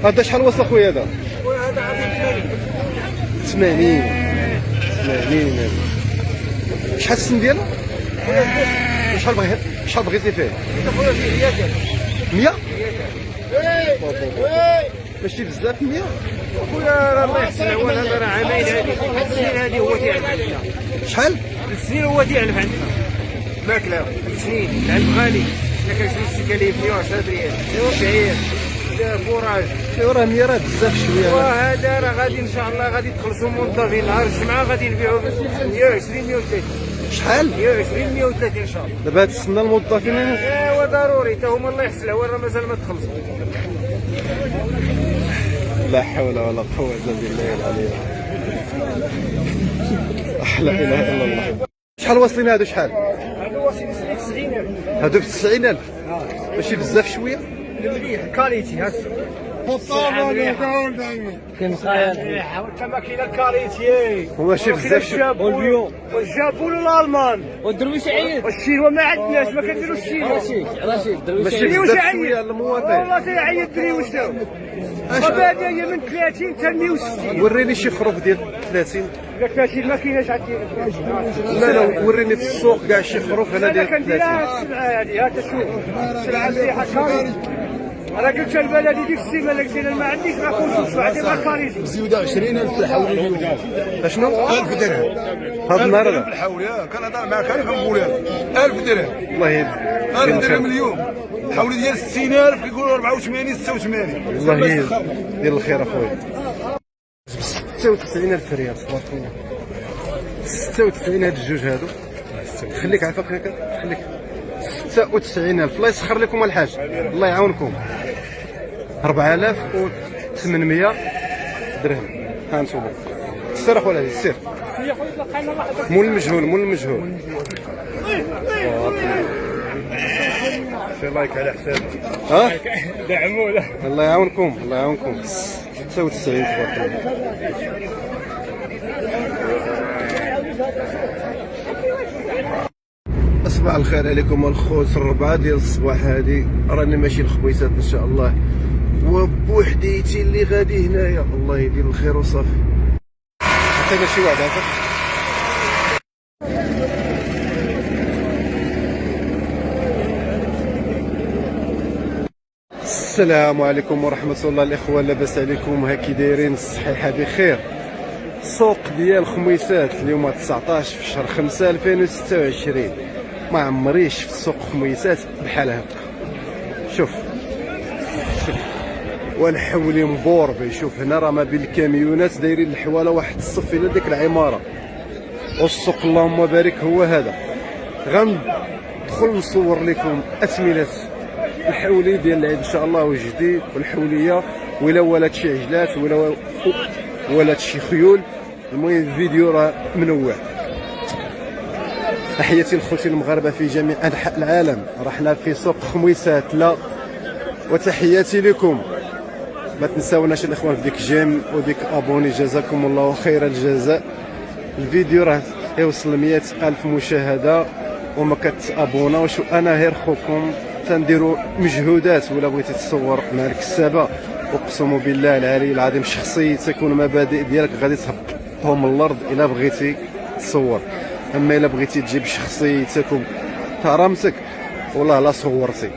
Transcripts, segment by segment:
هذا شحال وصل اخويا هذا؟ وهذا عاد 80. 80 شحال السن ديالو؟ شحال بغيتي فيه؟ 100؟ ماشي بزاف 100؟ اخويا الله يحسن هو هذا راه عامين هذه السنين هذه هو تيعلف عندنا. شحال؟ السنين هو تيعلف عندنا ماكله السنين العلف غالي. الا كان شي تكاليف 110 ريال شعير فوراج راه 100 راه بزاف شويه. وهذا راه غادي ان شاء الله غادي تخلصوا موظفين نهار الجمعه غادي نبيعوا 120 130. شحال؟ 120 130 ان شاء الله. دابا هاد السنه الموظفين ايوا ضروري حتى هما الله يحسن العوان راه مازال ما تخلصوا. لا حول ولا قوة إلا بالله العلي العظيم. لا إله إلا الله. شحال واصلين هادو شحال؟ هذا واصل 90,000. هادو ب 90,000 ماشي بزاف شوية؟ مليح كاليتي هاك كاين خايل حتى ماكينه الكاليتي وماشي بزاف شوية. والجابون والالمان والدرويش عيد والشينوا ما عندناش ما كنديروش الشينوا رشيد الدرويش ماشي عيد بزاف شوية المواطن. والله تيعيط دريوش داو وبادية هي من 30 حتى 160. وريني شي خروف ديال 30. الا 30 ما كايناش عندي. لا لا وريني في السوق كاع شي خروف هنا ديال كنديرها 30. السبعه هذه ها تشوف السبعه مليحه كاليتي. انا قلت البلدي ديك السيمانه قلت انا ما عنديش ما كنتش عندي ما كاليتي. زيودة 20,000 في الحول. اشنو؟ 1000 درهم. هذا النهار في هذا الحول كان هضر معاك انا كنقول لك 1000 درهم. الله يهديك. 1000 درهم اليوم. الحول ديال 60,000 كيقولوا 84 86. الله يهديك دير الخير اخويا. 96,000 ريال تبارك الله. 96 هاد الجوج هادو. خليك عافاك هكا خليك. 96,000 الله يسخر لكم الحاج الله يعاونكم. 4,800 درهم. ها انتوما سير اخويا العزيز سير. مول المجهول مول المجهول. شي لايك على حسابك. ها دعمونا الله يعاونكم الله يعاونكم. 96 تبارك الله. صباح الخير عليكم الخوت. 4 ديال الصباح هادي راني ماشي الخبيصات ان شاء الله وبوحديتي اللي غادي هنايا. الله يدير الخير وصافي. عطينا شي واحد هكا. السلام عليكم ورحمة الله الإخوة. لاباس عليكم؟ هاكي دايرين؟ الصحيحة بخير. سوق ديال خميسات اليوم 19 في شهر 5 2026. ما عمريش في سوق خميسات بحال هكا. شوف والحولي مبوربي. شوف هنا راه ما بين الكاميونات دايرين الحواله واحد الصف الى ديك العماره. والسوق اللهم بارك هو هذا. غندخل نصور لكم اثمنه الحولي ديال العيد ان شاء الله وجديد والحوليه ولا ولات شي عجلات ولا ولات شي خيول. المهم الفيديو راه منوع. تحياتي لخوتي المغاربه في جميع انحاء العالم. رحنا في سوق خميسات لا وتحياتي لكم. ما تنساوناش الاخوان في ديك جيم وديك ابوني جزاكم الله خير الجزاء. الفيديو راه يوصل 100,000 مشاهده وما كتابوناوش. وانا غير خوكم تنديروا مجهودات ولا بغيتي تصور مع الكسابه اقسم بالله العلي العظيم شخصيتك والمبادئ ديالك غادي تهبطهم من الارض الا بغيتي تصور. اما الا بغيتي تجيب شخصيتك وكرامتك والله لا صورتي.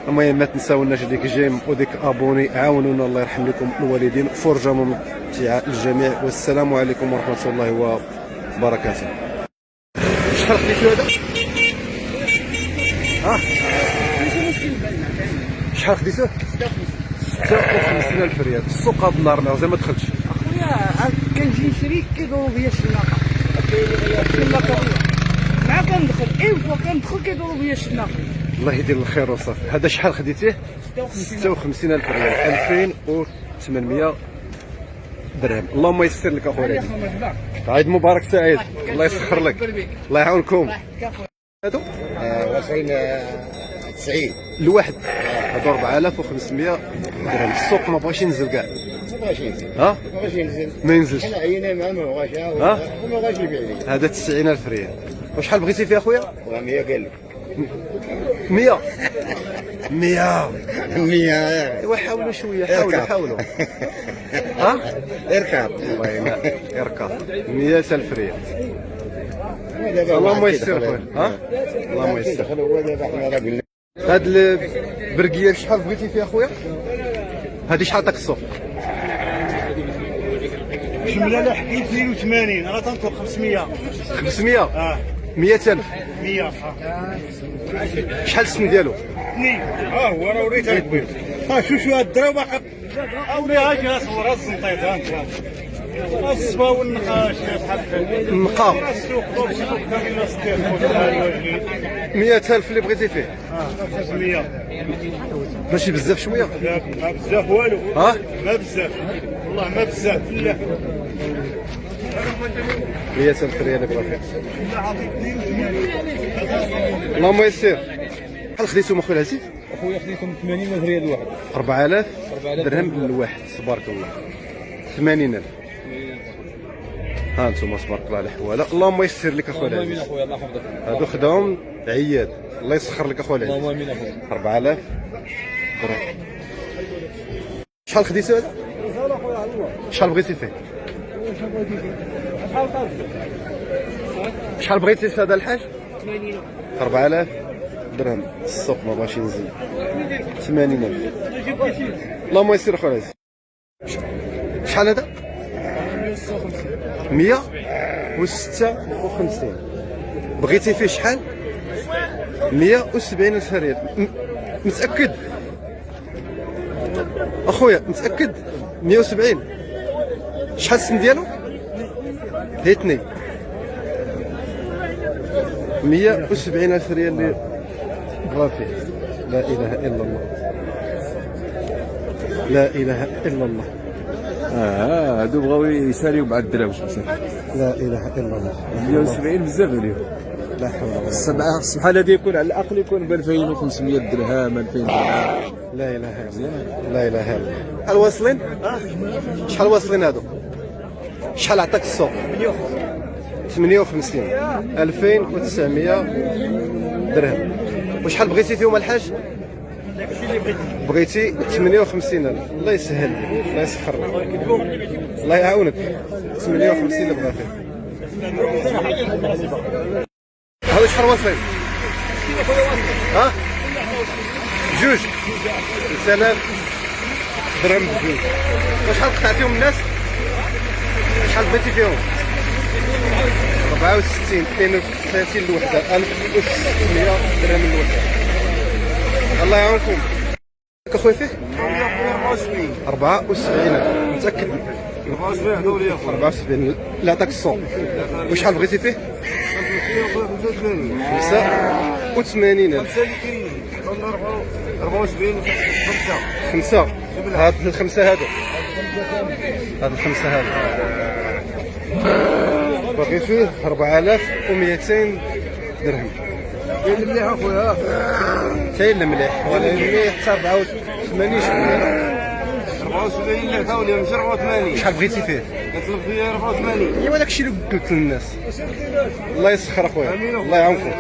المهم ما تنساوناش ديك جيم وديك ابوني. عاونونا الله يرحم لكم الوالدين. فرجه ممتعه للجميع والسلام عليكم ورحمه الله وبركاته. شحال خديتو هذا؟ ها شحال خديتو؟ 56,000 ريال. السوق هذا النهار مازال ما دخلتش. اخويا كنجي نشري كيدوروا بيا الشناقه مع كندخل ايوا كندخل كيدوروا بيا الشناقه. الله يدير الخير وصافي. هذا شحال خديتيه؟ 56,000 ريال. 2,800 درهم. اللهم يسر لك اخويا. عيد مبارك سعيد. الله يسخر لك الله يعاونكم. هادو واصلين 90 الواحد. هادو 4,500 درهم. السوق ما بغاش ينزل كاع. ما بغاش ينزل ها ما بغاش ينزل. ما ينزلش. حنا عينا معاه ما بغاش ها ما بغاش يبيع لي. هذا 90,000 ريال. وشحال بغيتي فيه اخويا؟ 100 قال لك 100 100. 100. ايوا حاولوا شويه، حاولوا ها اركب. الله يعينك، اركب 100,000 ريال. اللهم يسر خويا، ها اللهم يسر. هو دابا حنا راه قلنا هاد البرقيه شحال بغيتي فيها خويا؟ هادي شحال عطاك السوق؟ شمله لا حكيت 82 انا تنطلب 500. 500. 100,000. 100 شحال السن ديالو؟ اثنين. هو راه وريتها كبير. شو هاد الدرا باقا اولي هاجي صور الزنطيط ها انت الصبا والنقاش شحال النقا السوق دوك كامل 100,000 اللي بغيتي فيه. 100. ماشي بزاف شويه؟ لا ما بزاف والو. ها ما بزاف والله ما بزاف لا 100,000 ريال اللي بغا فيه. اللهم يسر. شحال خديتهم اخويا العزيز؟ اخويا خديتهم 80 ريال الواحد. 4000 درهم للواحد. تبارك الله. 80,000. ها انتم تبارك الله على الحواله. اللهم يسر لك اخويا اللهم امين العزيز. اخويا الله يحفظك. هادو خداهم عياد. الله يسخر لك اخويا العزيز. اللهم امين اخويا. 4000 درهم. شحال خديتو هذا؟ شحال بغيتي فيه؟ شحال بغيتي في هذا الحاج؟ 4000 درهم. السوق ما بغاش ينزل. 80,000. اللهم يسر اخويا العزيز. شحال هذا؟ 156. بغيتي فيه شحال؟ 170,000 ريال. متأكد؟ اخويا متأكد؟ 170. شحال السن ديالو؟ هي 2. 170,000 ريال اللي بغا فيه. لا اله الا الله. لا اله الا الله. هادو بغاو يساليو مع الدراوش بصح. لا اله الا الله. 170 بزاف عليهم. لا حول ولا قوة. الصباح هذا يكون على الاقل يكون ب 2500 درهم 2000 درهم. لا اله الا الله. لا اله الا الله. شحال واصلين؟ شحال واصلين هادو؟ شحال عطاك السوق؟ 58. 2900 درهم. وشحال بغيتي فيهم الحاج؟ بغيتي 58,000. الله يسهل لك، الله يسخر لك، الله يعاونك. 58 اللي بغا فيه. هذا شحال واصلين؟ ها؟ بجوج. 3000 درهم بجوج. وشحال قطعتيهم الناس؟ شحال بغيتي فيهم؟ 64. 32 الوحدة. 1600 درهم الوحدة. الله يعاونكم. اخويا فيه؟ 74. متأكد؟ 74 اللي عطاك السوق. وشحال بغيتي فيه؟ 85,000. 5. هاد الخمسة هادو. هاد الخمسة هادو. باقي فيه 4200 درهم. كاين المليح اخويا. كاين المليح ولا المليح حتى 84 شويه. 74 لا ثاولي مش 84. شحال بغيتي فيه؟ نطلب فيه 84. ايوا داكشي اللي قلت للناس. الله يسخر اخويا، الله يعاونكم.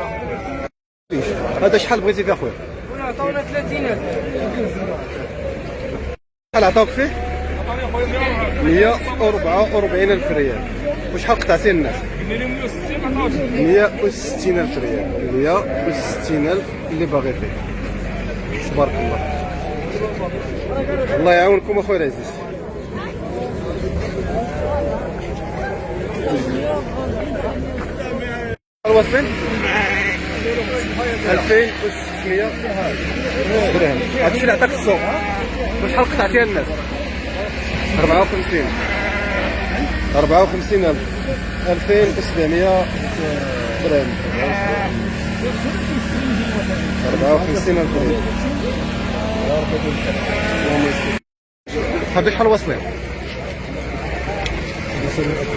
هذا شحال بغيتي فيه اخويا؟ عطاونا 30,000. شحال عطاوك فيه؟ 144,000 ريال. وشحال قطعتي للناس؟ 160,000 ريال. 160,000 اللي باغي فيه. تبارك الله. الله يعاونكم اخويا العزيز. واصلين 2600 درهم. هادشي اللي عطاك السوق. وشحال قطعتيها للناس؟ 54. 54,000. 2700 درهم. 54,000 درهم. هادو شحال واصلين؟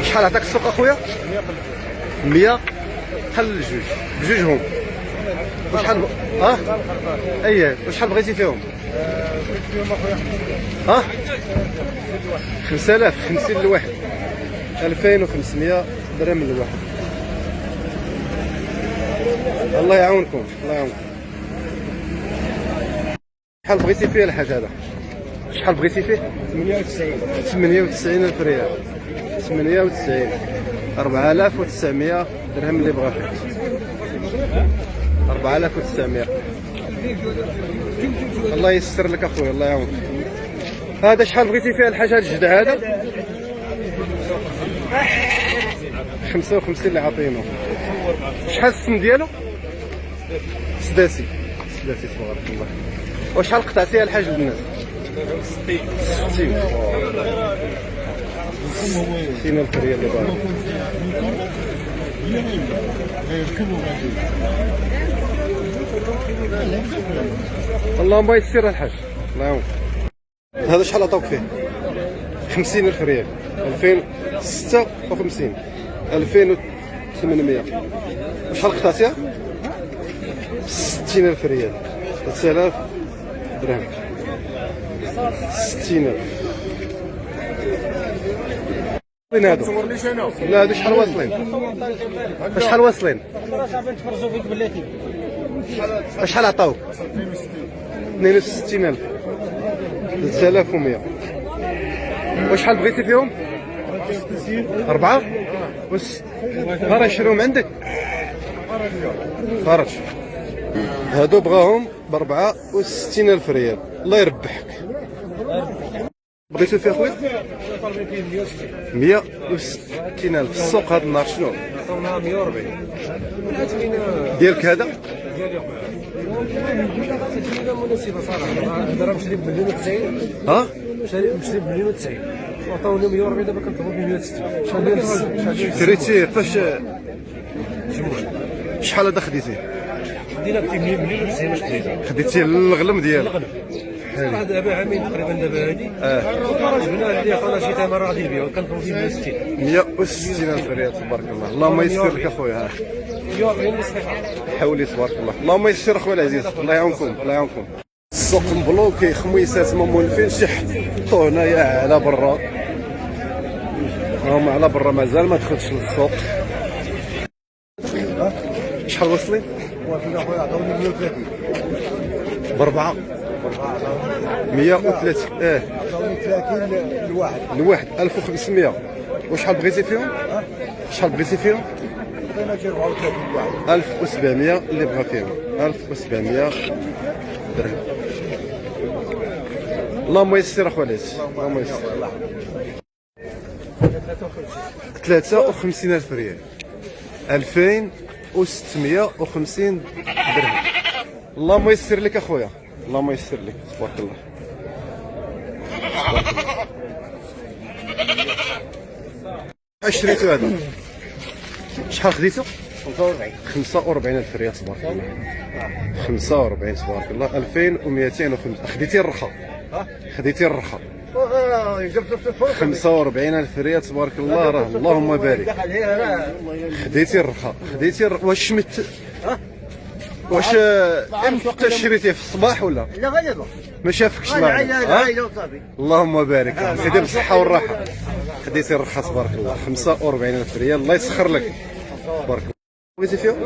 شحال عطاك السوق اخويا؟ 100. بحال الجوج بجوجهم. وشحال اييه وشحال بغيتي فيهم؟ ها 5000. 50 لواحد. 2500 درهم لواحد. الله يعاونكم، الله يعاونكم. شحال بغيتي فيه الحاج هذا؟ شحال بغيتي فيه؟ 98 ألف ريال. 98 4900 درهم اللي بغا فيه. 4900. الله يسر لك اخويا، الله يعاونك. هذا شحال بغيتي فيه الحاج هذا الجدع هذا؟ 55 اللي عاطينه. شحال السن ديالو؟ سداسي تبارك الله. وشحال قطعتيها الحاج البنات؟ 60 ألف ريال اللي بغا. اللهم يسر الحاج، الله يعاونك. هذا شحال عطاوك فيه؟ 50 ألف ريال. 2056 2800. وشحال قطعتيها؟ 60 ألف ريال. 3000 درهم. 60 ألف. وين هادو؟ لا هادو شحال واصلين؟ شحال واصلين؟ شحال عطاوك؟ 62 ألف. 3100. وشحال بغيتي فيهم؟ 4 غير نشريهم عندك؟ خرج. هادو بغاهم ب 64 ألف ريال. الله يربحك. بغيتو فيه اخويا؟ 160 ألف. السوق هذا النهار شنو؟ عطاونا 140. ديالك هذا؟ مناسبة صراحة. هذا مشري ب 190. ها؟ مشري ب 190. وعطاوني 140 دابا كنطلبو ب 160. شحال شريتيه فاش؟ شحال هذا خديتيه؟ خدينا ب 190 باش خديتها. خديتيه الغلم ديالو؟ صراحة دابا عامين تقريبا دابا هادي. جبنا اللي عطانا شي ثمن غادي نبيعو كنطلبو فيه 160. 160 ألف ريال تبارك الله. اللهم يسر لك اخويا. ها 140 صحيحة. حولي تبارك الله. اللهم يسر اخويا العزيز، الله يعاونكم، الله يعاونكم. السوق مبلوكي، خميسات ما مولفين شي حطوا هنايا على برا. راهم على برا مازال ما دخلتش للسوق. شحال واصلين؟ واصلين اخويا عطاوني 130. ب4 130. عطاوني 30 لواحد. الواحد 1500. وشحال بغيتي فيهم؟ شحال بغيتي فيهم؟ عطينا شي 34 لواحد. 1700 اللي بغا فيهم. 1700 درهم. اللهم يسر اخويا العزيز، اللهم يسر. 53 ألف ريال. 2650 درهم. اللهم يسر لك اخويا، اللهم يسر لك تبارك الله. شريتو هذا؟ شحال خديتو؟ 45 ألف ريال تبارك الله. 45 تبارك الله. 2205. خديتي الرخا؟ خديتي الرخا. 45 ألف ريال تبارك الله. راه اللهم بارك. خديتي الرخا. واش شمت؟ واش امتى شريتيه في الصباح ولا؟ لا غير ما شافكش معنا. اللهم بارك. سيدي بالصحة والراحة. خديتي الرخا تبارك الله. 45 ألف ريال. الله يسخر لك تبارك الله. بغيتي فيهم؟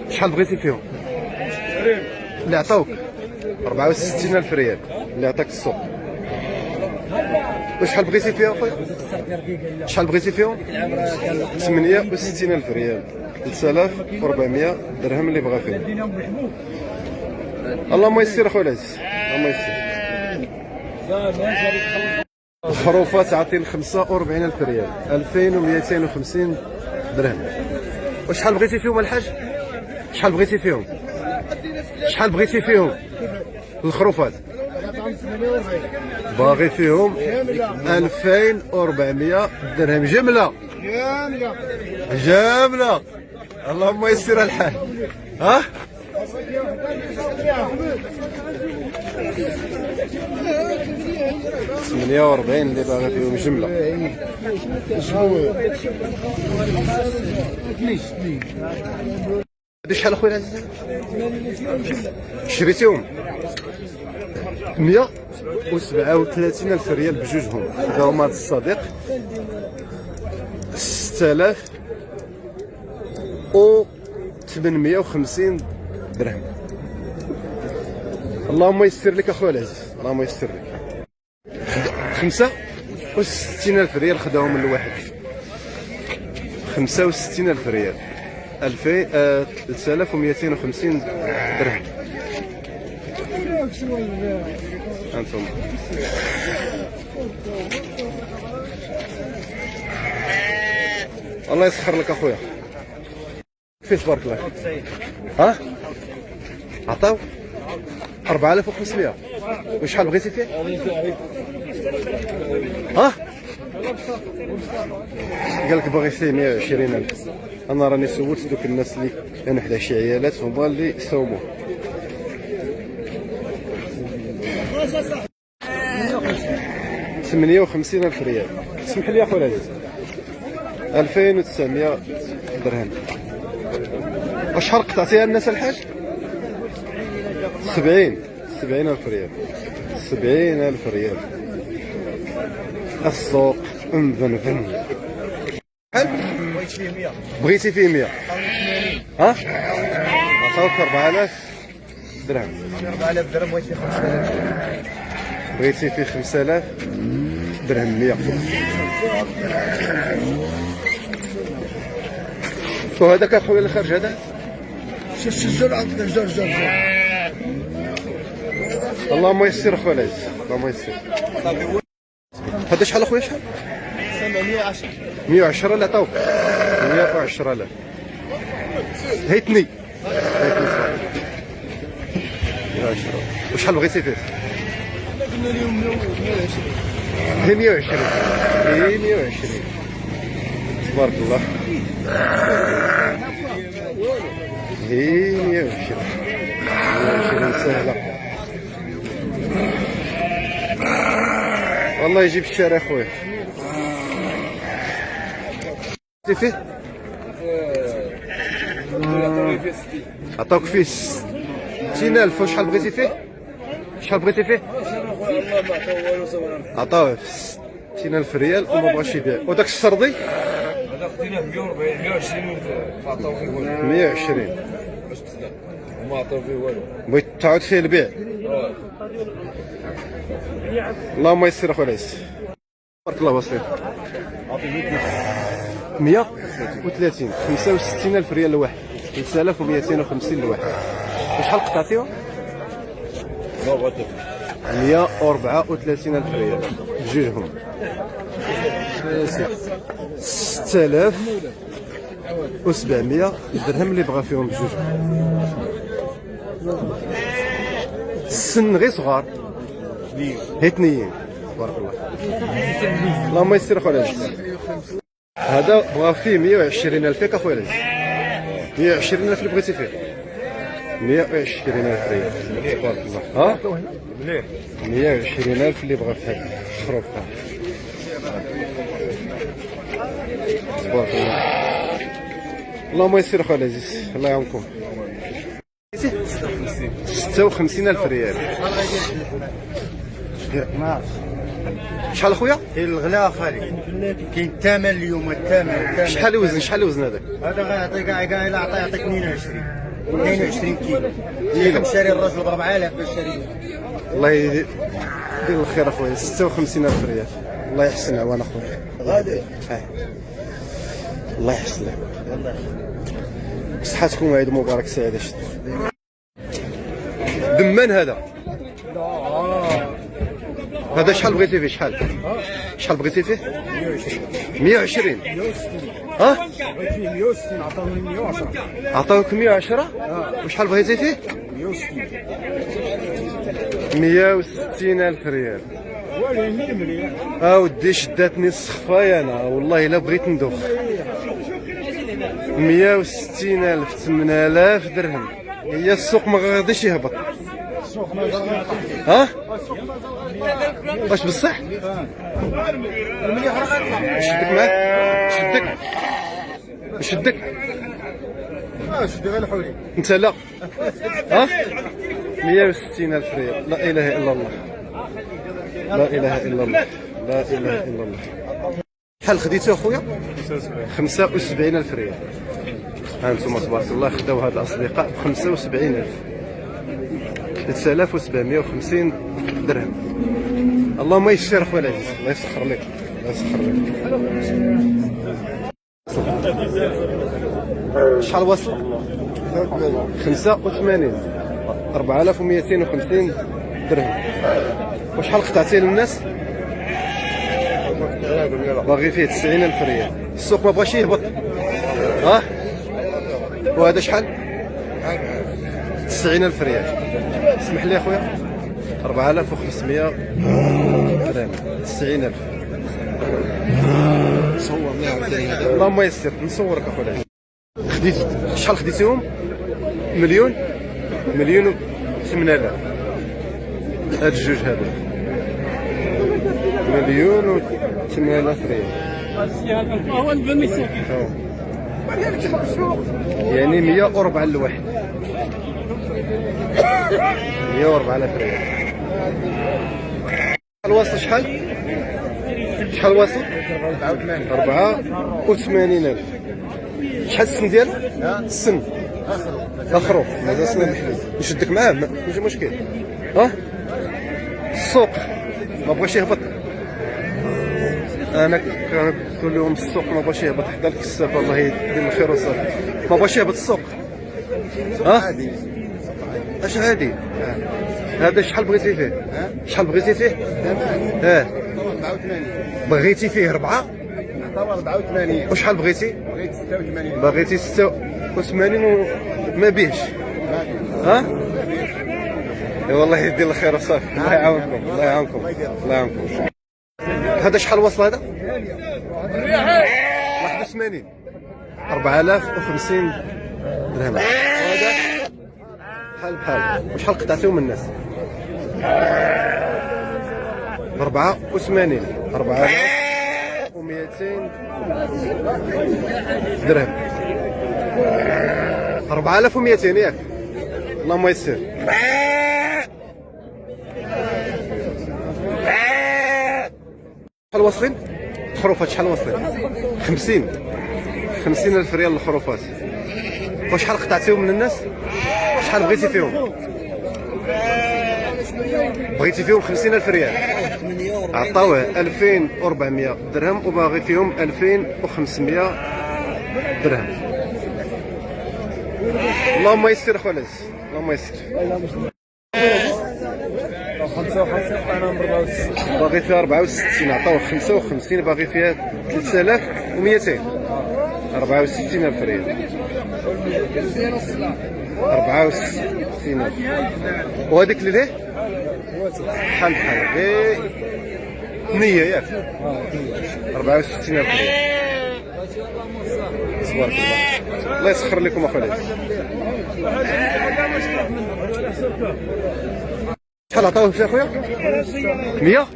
شحال بغيتي فيهم؟ اللي عطاوك 64 ألف ريال اللي عطاك السوق. وشحال بغيتي فيها اخويا؟ شحال بغيتي فيهم؟ 68 ألف ريال. 3400 درهم اللي بغا فيهم. اللهم يسر اخويا العزيز، اللهم يسر. الخروفات عاطين 45 ألف ريال. 2250 درهم. وشحال بغيتي فيهم الحاج؟ شحال بغيتي فيهم؟ شحال بغيتي فيهم الخروفات؟ باغي فيهم 2400 درهم جملة. جملة. اللهم يسر الحال. ها 48 اللي باغي فيهم جملة. هادي شحال اخويا العزيز؟ شريتيهم 137 ألف ريال بجوجهم. هذا هما الصديق 6850 درهم. اللهم يسر لك اخويا العزيز، اللهم يسر لك. 65,000 ريال خداهم من الواحد. 65,000 ريال، 3250 درهم. هانتوما الله يسخر لك اخويا. كيفاش تبارك الله؟ ها؟ عطاو 4500. وشحال بغيتي فيه؟ ها؟ قال لك باغي فيه 120,000. انا راني سولت دوك الناس اللي كانوا حدا شي عيالات هما اللي ساوموه. 58,000 ريال. اسمح لي اخويا العزيز، 2900 درهم. وشحال قطعتيها الناس الحاج؟ 70,000 ريال. 70,000 ريال. السوق مفنفن. شحال؟ بغيتي فيه 100. ها؟ عطاوك 4000 درهم. 4000 درهم بغيت فيه 5000. بغيتي فيه 5000 درهم 100. وهذاك اخويا اللي خرج هذا اللهم يسر اخويا العزيز، اللهم يسر. هذا شحال اخويا شحال؟ 110. 110 اللي عطاوك. 110,000. هيتني 110. وشحال بغيتي فيه؟ قلنا لهم 120. هي 120. هي 120. تبارك الله. هي 120. 120 سهلة. والله يجيب الشارع خويا. فيه؟ عطاوك فيه 60,000. وشحال بغيتي فيه؟ شحال بغيتي فيه؟ عطاوه 60,000 ريال وما بغاش يبيع. وداك الشرطي؟ هذا خديناه 140 120 فعطاو فيه والو. 120 وما عطاو فيه والو. بغيت تعاود فيه البيع. اللهم يسر اخويا العزيز. بارك الله بسيط. 130. 65,000 ريال لواحد. 3250 لواحد. وشحال قطعتيهم؟ 134,000 ريال بجوجهم. 6,700 درهم اللي بغا فيهم بجوج. السن غير صغار هيتنيين. تبارك الله. اللهم يسر اخويا العزيز. هذا بغا فيه 120,000 ياك اخويا العزيز. 120,000 اللي بغيتي فيه. 120,000 ريال. تبارك الله. ها؟ 120,000 اللي بغا في هذا الخروف. تبارك الله. اللهم يسر اخويا العزيز، الله يعاونكم. 56,000 ريال. شحال اخويا؟ الغلا خالي كاين الثمن اليوم. الثمن شحال يوزن؟ شحال يوزن هذاك؟ هذا غيعطيك كاع الا عطى يعطيك 22 كيلو. شاري الرجل ب 4,000 باش شاري. الله يدير الخير اخويا. 56,000 ريال. الله يحسن عوان اخويا. غادي الله يحسن. صحتكم وعيد مبارك سعيد. دمان هذا. هذا شحال بغيتي فيه؟ شحال بغيتي فيه؟ 120. ها؟ بغيت فيه 160 عطاوني 110. عطاوك 110. وشحال بغيتي فيه؟ 160,000 ريال. ولكن مليح. ودي شداتني السخفايه انا والله الا بغيت ندوخ. 160,000 8,000 درهم. هي السوق ما غاديش يهبط. ها؟ واش بصح؟ شدك معاك؟ شدك شدي غير الحولي. انت لا. ها؟ 160,000 ريال. لا اله الا الله. لا اله الا الله. لا اله الا الله. شحال خديتو اخويا؟ 75,000 ريال. ها انتم تبارك الله خداو هاد الاصدقاء ب 75,000. 3750 درهم. اللهم يسر خويا العزيز، الله يسخر لك، الله يسخر لك. شحال وصل؟ 85 4250 درهم. وشحال قطعتيه للناس؟ باغي فيه 90,000 ريال. السوق ما بغاش يهبط. ها؟ وهذا شحال؟ 90,000 ريال. اسمح لي اخويا، 4500 درهم، 90,000. صورني عاوتاني. اللهم يسر، نصورك اخويا. خديت شحال خديتيهم؟ مليون و 8000. هاد الجوج هادو مليون و 8000 ريال. يعني 104 لواحد. 104,000 ريال. شحال واصل؟ شحال واصل؟ 84,000. شحال السن ديالو؟ السن اخروف مازال سنه محلول. نشدك معاه ماشي مشكل. ها السوق ما بغاش يهبط. انا كنقول لهم السوق ما بغاش يهبط، حدا الكساب الله يدير الخير وصافي. ما بغاش يهبط السوق. ها اش عادي. هذا شحال بغيتي فيه؟ شحال بغيتي فيه؟ 84. بغيتي فيه 4. 84. وشحال بغيتي؟ بغيت 86. بغيتي 86 وما بيهش. ها؟ والله يدير الخير وصافي. الله يعاونكم، الله يعاونكم، الله يعاونكم. هذا شحال وصل هذا؟ 81. 4050 درهم. وهذا بحال بحال. وشحال قطعتيهم من الناس؟ 84. 4200 درهم. 4200 ياك؟ اللهم يسر. شحال واصلين؟ الخروفات شحال واصلين؟ 50,000 ريال الخروفات. وشحال قطعتيهم من الناس؟ شحال بغيتي فيهم؟ بغيتي فيهم 50,000 ريال. عطاوه 2400 درهم وباغي فيهم 2500 درهم. اللهم يسر اخويا العزيز، اللهم يسر. 55 باغي فيها 64. عطاوه 55 باغي فيها 3200. 64,000 ريال. 64,000. وهذيك اللي ليه؟ بحال بحال غير 100 ياك؟ 64,000 ريال. تبارك الله، الله يسخر لكم اخويا العزيز. شحال عطاوه فيه اخويا؟ 100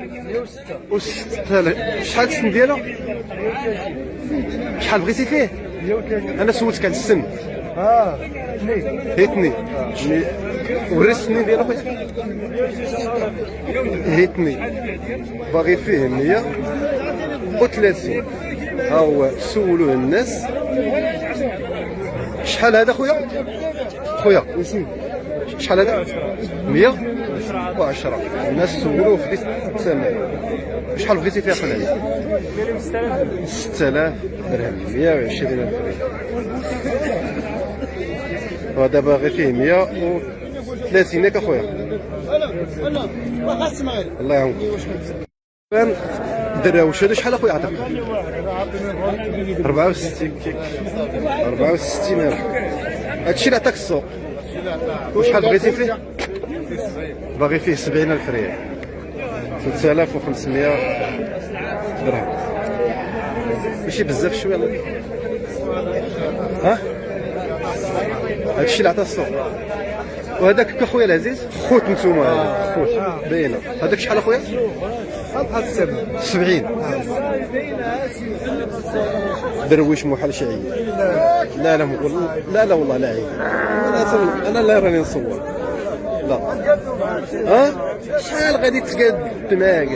و6000. شحال السن ديالو؟ شحال بغيتي فيه؟ انا سولتك على السن. هيتني وري السنين ديالو خويا. هيتني باغي فيه 130. ها هو سولوه الناس شحال هذا خويا؟ خويا شحال هذا؟ 110. الناس سولوه خديت الثمن. شحال بغيتي فيها خويا؟ 6000 درهم. 120,000 ريال. وهذا باغي فيه 130 ياك اخويا؟ الله يعاونك. دراوش هذا شحال اخويا عطاك؟ 64 كيك. 64,000. هادشي اللي عطاك السوق. وشحال بغيتي فيه؟ باغي فيه 70,000 ريال. 3500 درهم. ماشي بزاف شويه. ها هادشي اللي عطاه السوق. وهذاك اخويا العزيز خوت نتوما. خوت باينه. هذاك شحال اخويا؟ بحال 70. درويش محال شعيب. لا لا لا لا والله لا عيب. انا لا راني نصور. لا ها شحال غادي تقاد معاك؟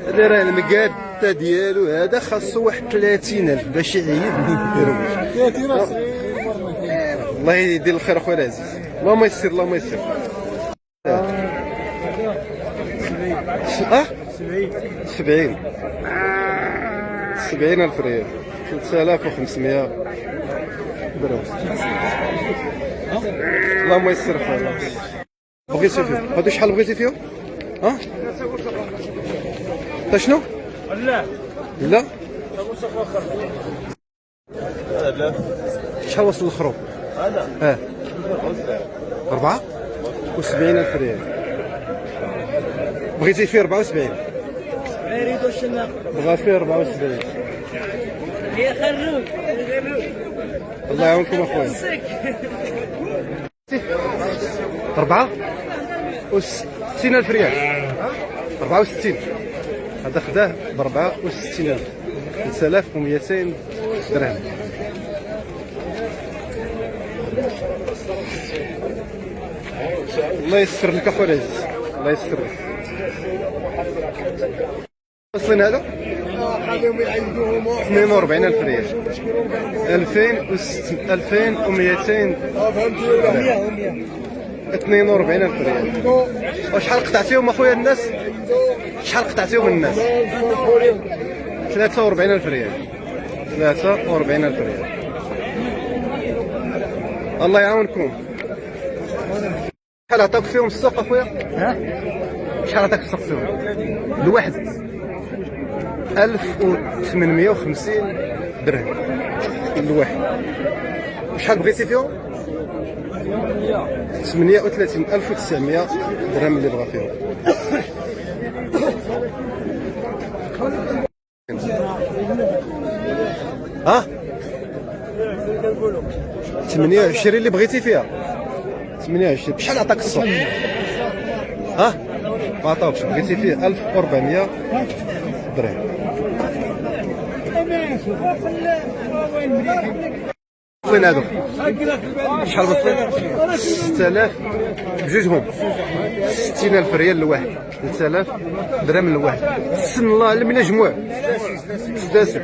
هذا راه المقاده ديالو هذا خاصو واحد 30,000 باش يعيد درويش. 30 الله يدير الخير اخويا العزيز. اللهم يسر، اللهم يسر. 70 70,000 ريال 3500 درهم. اللهم يسر خويا. بغيتي فيهم هادو شحال بغيتي فيهم؟ تا شنو؟ لا شحال وصل الخروب؟ هذا 74,000 ريال. بغيتي فيه 74 بغا فيه 74. يا خروج الله يعاونكم اخويا. 64,000 ريال 64. هذا خداه ب 64,000 3200 درهم. الله يسر لك اخويا العزيز، الله يسر لك. وصلين هذا 42,000 ريال 2200 42,000 ريال. وشحال قطعتيهم اخويا الناس؟ شحال قطعتيهم الناس؟ 43,000 ريال 43,000 ريال. الله يعاونكم. شحال عطاك فيهم السوق اخويا؟ شحال عطاك السوق فيهم؟ الواحد 1850 درهم الواحد. وشحال بغيتي فيهم؟ 38,900 درهم اللي بغا فيهم. ها 28 اللي بغيتي فيها 28. شحال عطاك السوق؟ ما عطاوكش. بغيتي فيه 1400 درهم. وين هادو؟ شحال بطلين؟ 6000 بجوجهم 60,000 ريال الواحد 3000 درهم الواحد. سن الله على من جموع سداسي.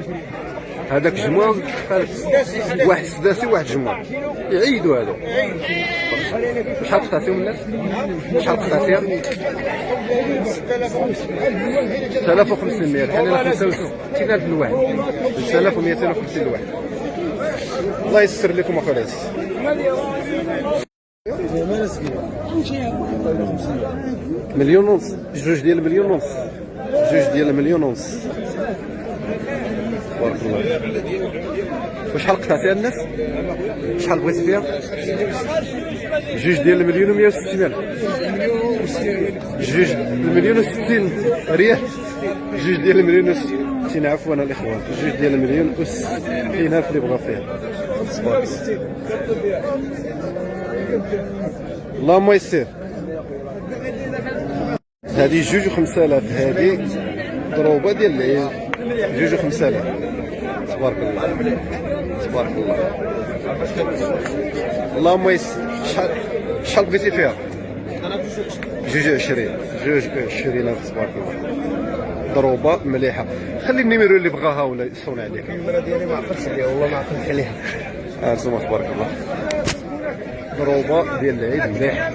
هذاك جموع واحد سداسي واحد جموع يعيدوا هذا. شحال قطعتيهم الناس؟ شحال قطعتيها؟ 3500 الحين 65,000 الواحد 3250 الواحد. الله يسر لكم اخويا العزيز. مليون ونص جوج ديال مليون ونص جوج ديال مليون ونص. تبارك الله. وشحال قطعتيها الناس؟ شحال بغيتي فيها؟ جوج ديال المليون و 160,000 جوج المليون و 60 ريال جوج ديال المليون و 60 عفوا الاخوان. جوج ديال المليون و 60,000 اللي بغا فيها. اللهم يسر. هذه جوج و 5,000 هذه ضروبه ديال العيد جوج و 5,000. تبارك الله تبارك الله. اللهم يسر. شحال بغيتي فيها؟ جوج 20 جوج 20,000 تبارك الله. ضروبه مليحه. خلي النيميرو اللي بغاها ولا يصون عليك. النمره ديالي ما عقلتش عليها والله ما عقلت عليها. انتما تبارك الله. ضروبه ديال العيد مليح.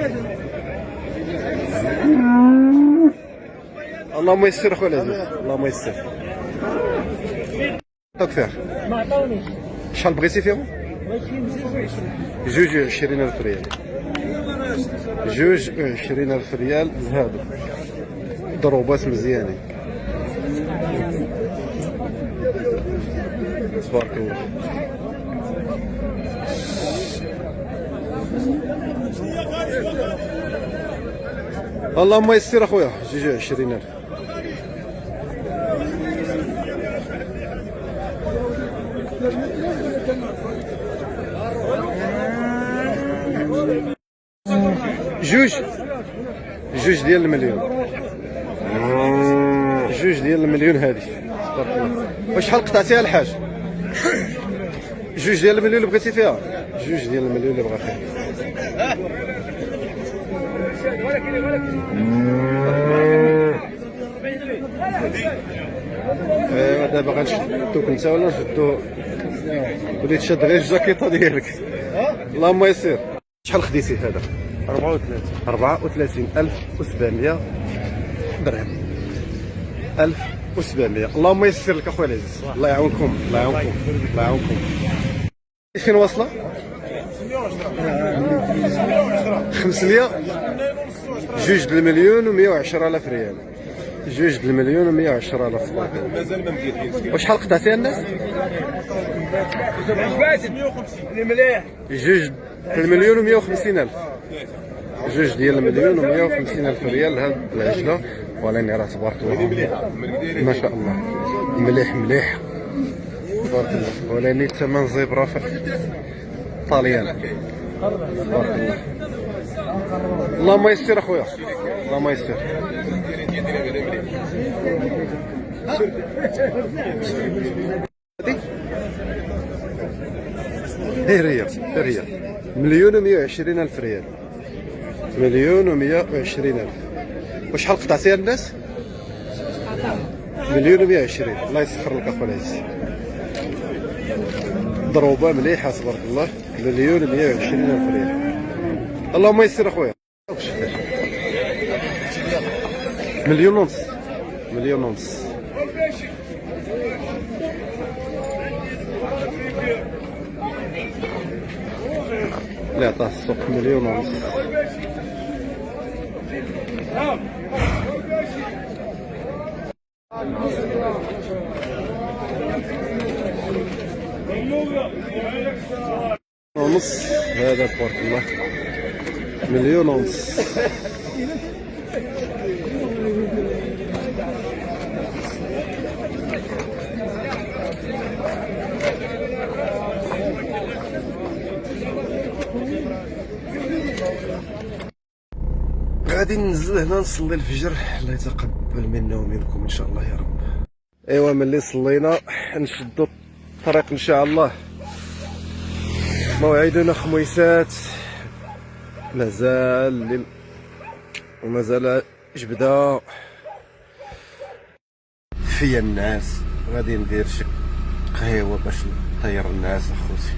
اللهم يسر اخويا العزيز اللهم يسر. عطاك فيها؟ ما عطاونيش. شحال بغيتي فيهم؟ جوج 20,000 ريال جوج 20,000 ريال هادو ضروبات مزيانين تبارك الله. اللهم يسر اخويا. جوج 20,000 جوج ديال المليون جوج ديال المليون هذه تبارك الله. وشحال قطعتيها الحاج؟ جوج ديال المليون اللي بغيتي فيها؟ جوج ديال المليون اللي بغا فيها. ايوا دابا غنشدوك انت ولا نشدو؟ وليت شاد غير الجاكيطه ديالك. اللهم يسر. شحال خديتي هذا؟ 34,700 درهم 1700. اللهم يسر لك اخويا العزيز، الله يعاونكم الله يعاونكم الله يعاونكم. فين واصله؟ 500. 2,110,000 ريال. 2,110,000 ريال. وشحال قطعتيها الناس؟ 2,150,000. 2,150,000 ريال هاد العجله. ولكن راه تبارك الله ما شاء الله مليح مليح تبارك الله. ولكن ثمن زبره طاليان تبارك الله. اللهم يسر اخويا اللهم يسر. هي 1,120,000 ريال. 1,120,000. وشحال قطعتيها الناس؟ 1,120,000. الله يسخر لك اخويا العزيز. ضروبه مليحه تبارك الله. 1,120,000 ريال. اللهم يسر اخويا. 1,500,000. 1,500,000. لا عطاه السوق 1,500,000. ونص هذا تبارك الله. 1,500,000. غادي ننزل هنا نصلي الفجر، الله يتقبل منا ومنكم ان شاء الله يا رب. ايوا ملي صلينا نشدو الطريق ان شاء الله. موعدنا خميسات، مازال الليل ومازال جبده فيا الناس. غادي ندير شي قهوه باش نطير الناس اخوتي.